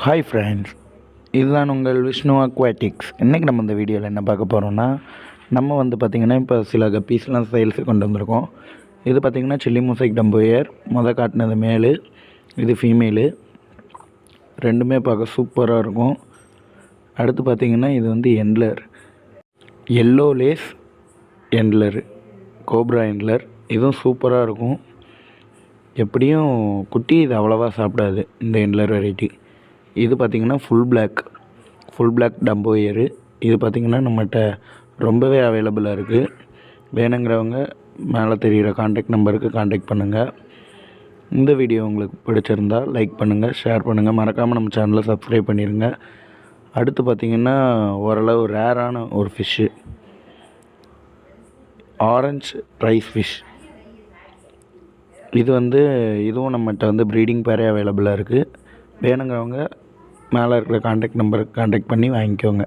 Hi friends, இதுதான் உங்கள் Vishnu aquatics. இன்றைக்கி நம்ம இந்த வீடியோவில் என்ன பார்க்க போகிறோம்னா, நம்ம பார்த்திங்கன்னா இப்போ சில கப்பீஸ்லாம் சேல்ஸுக்கு கொண்டு வந்திருக்கோம். இது பார்த்திங்கன்னா சில்லி மொசைக் டம்போயர். காட்டினது மேலு, இது ஃபீமேலு. ரெண்டுமே பார்க்க சூப்பராக இருக்கும். அடுத்து பார்த்திங்கன்னா இது எண்ட்லர், எல்லோ லேஸ் எண்ட்லரு, கோப்ரா எண்ட்லர். இதுவும் சூப்பராக இருக்கும். எப்படியும் குட்டி இது அவ்வளோவா சாப்பிடாது இந்த எண்ட்லர் வெரைட்டி. இது பார்த்திங்கன்னா ஃபுல் பிளாக் டம்போயரு. இது பார்த்திங்கன்னா நம்மகிட்ட ரொம்பவே அவைலபிளாக இருக்குது. வேணுங்கிறவங்க மேலே தெரிகிற காண்டாக்ட் நம்பருக்கு காண்டாக்ட் பண்ணுங்கள். இந்த வீடியோ உங்களுக்கு பிடிச்சிருந்தால் லைக் பண்ணுங்கள், ஷேர் பண்ணுங்கள். மறக்காமல் நம்ம சேனலை சப்ஸ்கிரைப் பண்ணிடுங்க. அடுத்து பார்த்திங்கன்னா ஓரளவு ரேரான ஒரு ஃபிஷ்ஷு, ஆரஞ்சு ரைஸ் ஃபிஷ். இது இதுவும் நம்மகிட்ட ப்ரீடிங் பேரே அவைலபிளாக இருக்குது. வேணுங்கிறவங்க மேலே இருக்கிற காண்டாக்ட் நம்பருக்கு காண்டாக்ட் பண்ணி வாங்கிக்கோங்க.